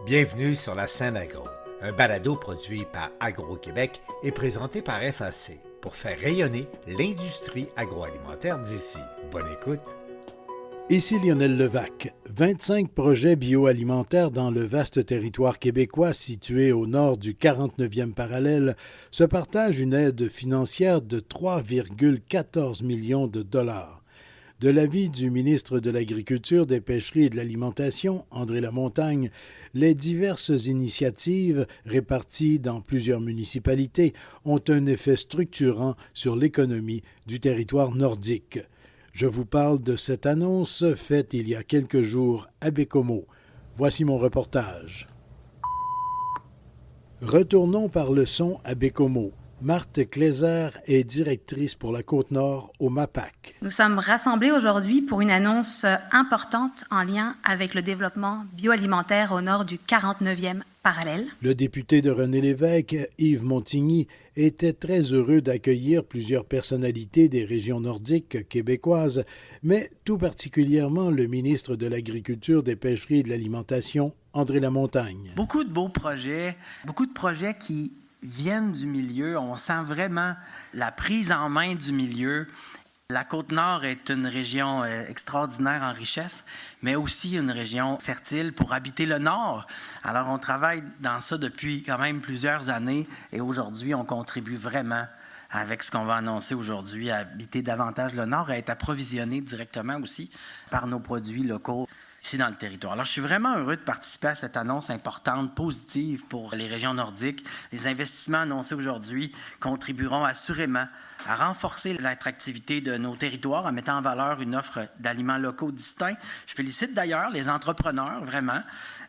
Bienvenue sur la scène agro, un balado produit par Agro-Québec et présenté par FAC pour faire rayonner l'industrie agroalimentaire d'ici. Bonne écoute! Ici Lionel Levac. 25 projets bioalimentaires dans le vaste territoire québécois situé au nord du 49e parallèle se partagent une aide financière de 3,14 millions de dollars. De l'avis du ministre de l'Agriculture, des Pêcheries et de l'Alimentation, André Lamontagne, les diverses initiatives réparties dans plusieurs municipalités ont un effet structurant sur l'économie du territoire nordique. Je vous parle de cette annonce faite il y a quelques jours à Baie-Comeau. Voici mon reportage. Retournons par le son à Baie-Comeau. Marthe Kleiser est directrice pour la Côte-Nord au MAPAC. Nous sommes rassemblés aujourd'hui pour une annonce importante en lien avec le développement bioalimentaire au nord du 49e parallèle. Le député de René-Lévesque, Yves Montigny, était très heureux d'accueillir plusieurs personnalités des régions nordiques québécoises, mais tout particulièrement le ministre de l'Agriculture, des Pêcheries et de l'Alimentation, André Lamontagne. Beaucoup de beaux projets, beaucoup de projets qui viennent du milieu. On sent vraiment la prise en main du milieu. La Côte-Nord est une région extraordinaire en richesse, mais aussi une région fertile pour habiter le Nord. Alors, on travaille dans ça depuis quand même plusieurs années et aujourd'hui, on contribue vraiment avec ce qu'on va annoncer aujourd'hui à habiter davantage le Nord et à être approvisionné directement aussi par nos produits locaux ici dans le territoire. Alors, je suis vraiment heureux de participer à cette annonce importante, positive pour les régions nordiques. Les investissements annoncés aujourd'hui contribueront assurément à renforcer l'attractivité de nos territoires en mettant en valeur une offre d'aliments locaux distincts. Je félicite d'ailleurs les entrepreneurs, vraiment.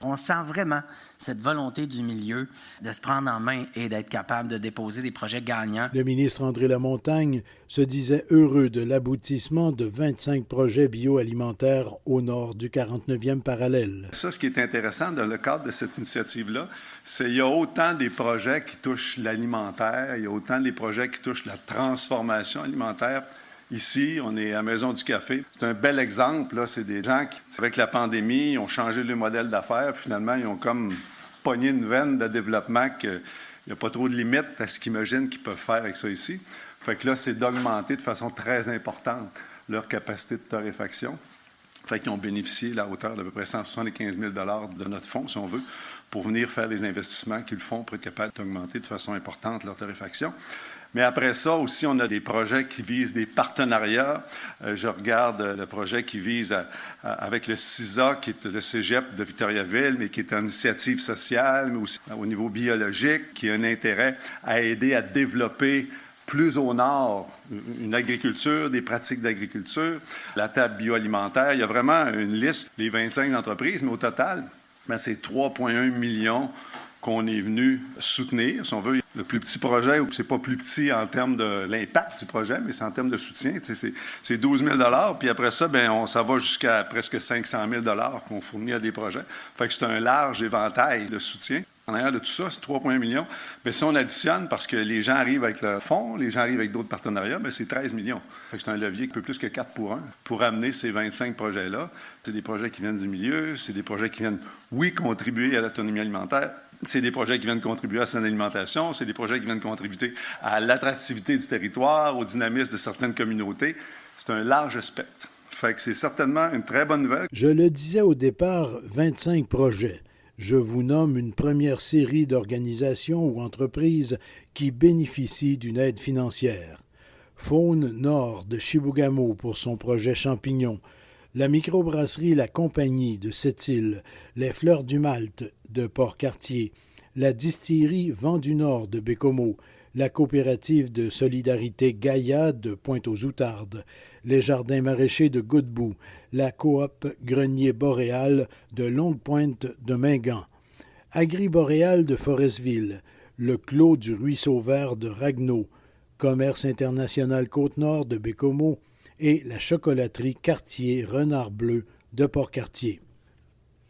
On sent vraiment cette volonté du milieu de se prendre en main et d'être capable de déposer des projets gagnants. Le ministre André Lamontagne se disait heureux de l'aboutissement de 25 projets bioalimentaires au nord du 49e parallèle. Ça, ce qui est intéressant dans le cadre de cette initiative-là, c'est qu'il y a autant des projets qui touchent l'alimentaire, il y a autant des projets qui touchent la transformation alimentaire. Ici, on est à Maison du Café. C'est un bel exemple. Là. C'est des gens qui, avec la pandémie, ont changé le modèle d'affaires. Puis finalement, ils ont comme pogné une veine de développement qu'il n'y a pas trop de limites à ce qu'ils imaginent qu'ils peuvent faire avec ça ici. Fait que là, c'est d'augmenter de façon très importante leur capacité de torréfaction. Fait qu'ils ont bénéficié à hauteur d'à peu près 175 000 $ de notre fonds, si on veut, pour venir faire les investissements qu'ils font pour être capables d'augmenter de façon importante leur torréfaction. Mais après ça aussi, on a des projets qui visent des partenariats. Je regarde le projet qui vise avec le CISA, qui est le cégep de Victoriaville, mais qui est une initiative sociale, mais aussi au niveau biologique, qui a un intérêt à aider à développer plus au nord une agriculture, des pratiques d'agriculture, la table bioalimentaire. Il y a vraiment une liste, les 25 entreprises, mais au total, c'est 3,1 millions qu'on est venu soutenir, si on veut. Le plus petit projet, c'est pas plus petit en termes de l'impact du projet, mais c'est en termes de soutien. C'est 12 000 $, puis après ça, ça va jusqu'à presque 500 000 $ qu'on fournit à des projets. Fait que c'est un large éventail de soutien. En arrière de tout ça, c'est 3,1 millions. Bien, si on additionne, parce que les gens arrivent avec le fonds, les gens arrivent avec d'autres partenariats, c'est 13 millions. Fait que c'est un levier qui peut plus que 4 pour 1 pour amener ces 25 projets-là. C'est des projets qui viennent du milieu, c'est des projets qui viennent, oui, contribuer à l'autonomie alimentaire. C'est des projets qui viennent contribuer à son alimentation, c'est des projets qui viennent contribuer à l'attractivité du territoire, au dynamisme de certaines communautés. C'est un large spectre. Fait que c'est certainement une très bonne nouvelle. Je le disais au départ, 25 projets. Je vous nomme une première série d'organisations ou entreprises qui bénéficient d'une aide financière. Faune Nord de Chibougamau pour son projet Champignons, la microbrasserie La Compagnie de Sept-Îles, les Fleurs du Malte de Port-Cartier, la distillerie Vent du Nord de Baie-Comeau, la coopérative de solidarité Gaïa de Pointe-aux-Outardes, les jardins maraîchers de Godbout, la coop Grenier Boréal de Longue-Pointe de Mingan, Agri-Boréal de Forestville, le Clos du Ruisseau Vert de Ragnaud, Commerce international Côte-Nord de Baie-Comeau et la chocolaterie Cartier Renard Bleu de Port-Cartier.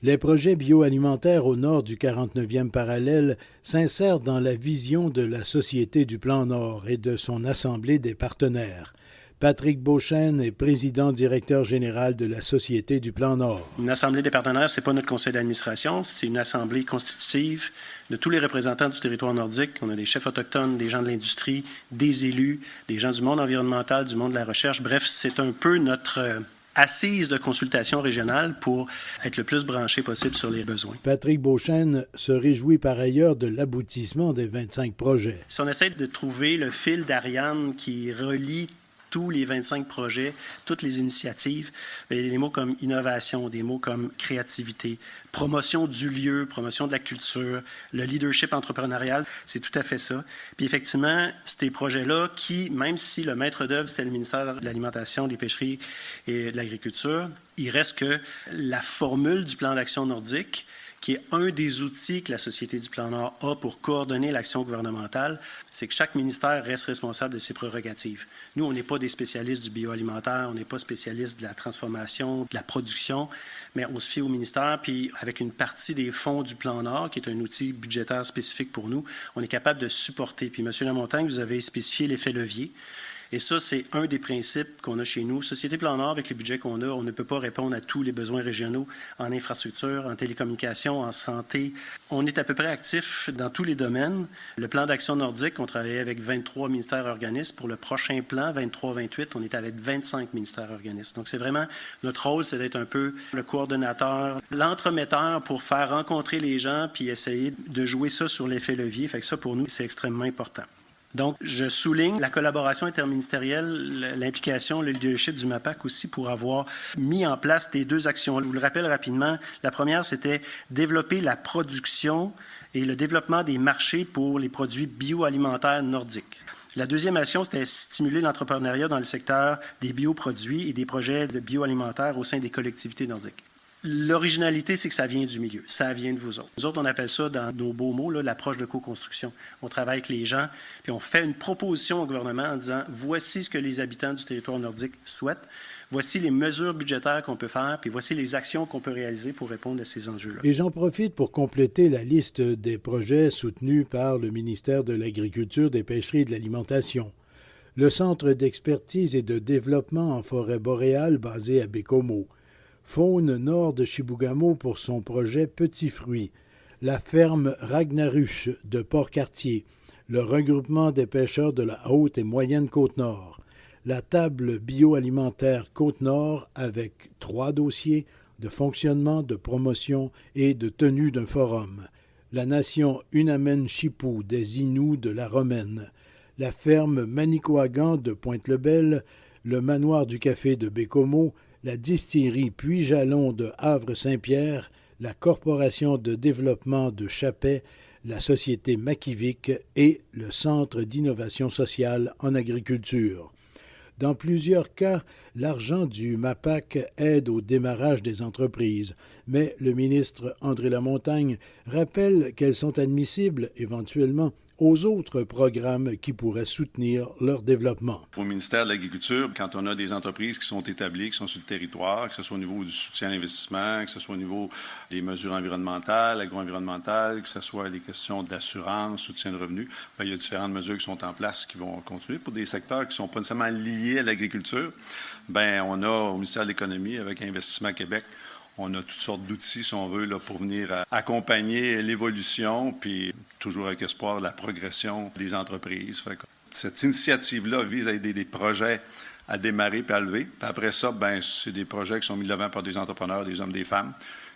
Les projets bioalimentaires au nord du 49e parallèle s'insèrent dans la vision de la Société du Plan Nord et de son assemblée des partenaires. Patrick Beauchesne est président-directeur général de la Société du Plan Nord. Une assemblée des partenaires, ce n'est pas notre conseil d'administration, c'est une assemblée constitutive de tous les représentants du territoire nordique. On a des chefs autochtones, des gens de l'industrie, des élus, des gens du monde environnemental, du monde de la recherche. Bref, c'est un peu notre assise de consultation régionale pour être le plus branché possible sur les besoins. Patrick Beauchesne se réjouit par ailleurs de l'aboutissement des 25 projets. Si on essaie de trouver le fil d'Ariane qui relie tous les 25 projets, toutes les initiatives, il y a des mots comme innovation, des mots comme créativité, promotion du lieu, promotion de la culture, le leadership entrepreneurial, c'est tout à fait ça. Puis effectivement, ces projets-là qui, même si le maître d'œuvre, c'était le ministère de l'Alimentation, des Pêcheries et de l'Agriculture, il reste que la formule du plan d'action nordique, qui est un des outils que la Société du Plan Nord a pour coordonner l'action gouvernementale, c'est que chaque ministère reste responsable de ses prérogatives. Nous, on n'est pas des spécialistes du bioalimentaire, on n'est pas spécialistes de la transformation, de la production, mais on se fie au ministère, puis avec une partie des fonds du Plan Nord, qui est un outil budgétaire spécifique pour nous, on est capable de supporter. Puis, M. Lamontagne, vous avez spécifié l'effet levier. Et ça, c'est un des principes qu'on a chez nous. Société Plan Nord, avec les budgets qu'on a, on ne peut pas répondre à tous les besoins régionaux en infrastructure, en télécommunications, en santé. On est à peu près actif dans tous les domaines. Le plan d'action nordique, on travaillait avec 23 ministères et organismes. Pour le prochain plan, 23-28, on est avec 25 ministères et organismes. Donc, c'est vraiment, notre rôle, c'est d'être un peu le coordonnateur, l'entremetteur pour faire rencontrer les gens puis essayer de jouer ça sur l'effet levier. Fait que ça, pour nous, c'est extrêmement important. Donc, je souligne la collaboration interministérielle, l'implication, le leadership du MAPAC aussi pour avoir mis en place les deux actions. Je vous le rappelle rapidement. La première, c'était développer la production et le développement des marchés pour les produits bioalimentaires nordiques. La deuxième action, c'était stimuler l'entrepreneuriat dans le secteur des bioproduits et des projets de bioalimentaires au sein des collectivités nordiques. L'originalité, c'est que ça vient du milieu, ça vient de vous autres. Nous autres, on appelle ça, dans nos beaux mots, là, l'approche de co-construction. On travaille avec les gens, puis on fait une proposition au gouvernement en disant, voici ce que les habitants du territoire nordique souhaitent, voici les mesures budgétaires qu'on peut faire, puis voici les actions qu'on peut réaliser pour répondre à ces enjeux-là. Et j'en profite pour compléter la liste des projets soutenus par le ministère de l'Agriculture, des Pêcheries et de l'Alimentation. Le Centre d'expertise et de développement en forêt boréale basé à Bécomo, Faune Nord de Chibougamau pour son projet Petits Fruits, la ferme Ragnaruche de Port-Cartier, le regroupement des pêcheurs de la Haute et Moyenne Côte-Nord, la table bioalimentaire Côte-Nord avec 3 dossiers de fonctionnement, de promotion et de tenue d'un forum, la nation Unamen-Chipou des Inuits de la Romaine, la ferme Manicouagan de Pointe-le-Bel, le manoir du café de Bécomo, la distillerie Puy-Jalon de Havre-Saint-Pierre, la Corporation de développement de Chapais, la Société Makivik et le Centre d'innovation sociale en agriculture. Dans plusieurs cas, l'argent du MAPAC aide au démarrage des entreprises, mais le ministre André Lamontagne rappelle qu'elles sont admissibles, éventuellement, aux autres programmes qui pourraient soutenir leur développement. Au ministère de l'Agriculture, quand on a des entreprises qui sont établies, qui sont sur le territoire, que ce soit au niveau du soutien à l'investissement, que ce soit au niveau des mesures environnementales, agro-environnementales, que ce soit des questions d'assurance, soutien de revenus, bien, il y a différentes mesures qui sont en place qui vont continuer. Pour des secteurs qui ne sont pas nécessairement liés à l'agriculture, bien, on a au ministère de l'Économie, avec Investissement Québec, on a toutes sortes d'outils, si on veut, là, pour venir accompagner l'évolution, puis toujours avec espoir la progression des entreprises. Fait que cette initiative-là vise à aider des projets à démarrer puis à lever. Puis après ça, ben, c'est des projets qui sont mis de l'avant par des entrepreneurs, des hommes, des femmes,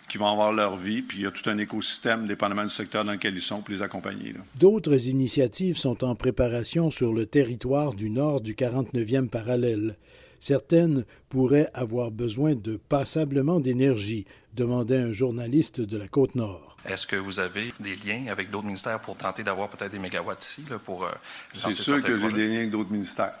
qui vont avoir leur vie, puis il y a tout un écosystème, dépendamment du secteur dans lequel ils sont, pour les accompagner. Là. D'autres initiatives sont en préparation sur le territoire du nord du 49e parallèle. Certaines pourraient avoir besoin de passablement d'énergie, demandait un journaliste de la Côte-Nord. Est-ce que vous avez des liens avec d'autres ministères pour tenter d'avoir peut-être des mégawatts ici là, pour c'est sûr que j'ai des liens avec d'autres ministères.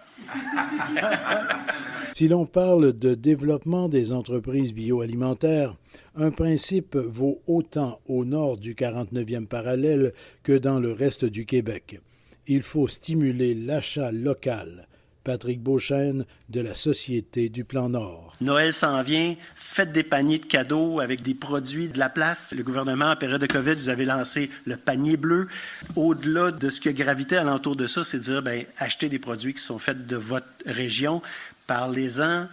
Si l'on parle de développement des entreprises bioalimentaires, un principe vaut autant au nord du 49e parallèle que dans le reste du Québec. Il faut stimuler l'achat local. Patrick Beauchesne de la Société du Plan Nord. Noël s'en vient, faites des paniers de cadeaux avec des produits de la place. Le gouvernement, en période de COVID, vous avez lancé le panier bleu. Au-delà de ce qui a gravité alentour de ça, c'est de dire, bien, achetez des produits qui sont faits de votre région, parlez-en,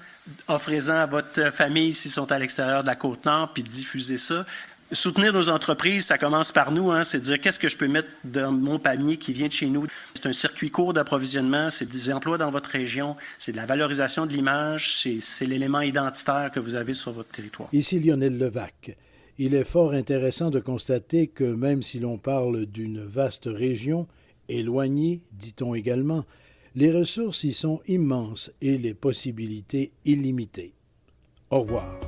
offrez-en à votre famille s'ils sont à l'extérieur de la Côte-Nord, puis diffusez ça. Soutenir nos entreprises, ça commence par nous, c'est de dire qu'est-ce que je peux mettre dans mon panier qui vient de chez nous. C'est un circuit court d'approvisionnement, c'est des emplois dans votre région, c'est de la valorisation de l'image, c'est l'élément identitaire que vous avez sur votre territoire. Ici Lionel Levac. Il est fort intéressant de constater que même si l'on parle d'une vaste région, éloignée, dit-on également, les ressources y sont immenses et les possibilités illimitées. Au revoir.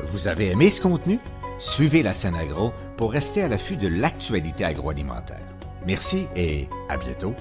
Vous avez aimé ce contenu? Suivez la scène agro pour rester à l'affût de l'actualité agroalimentaire. Merci et à bientôt.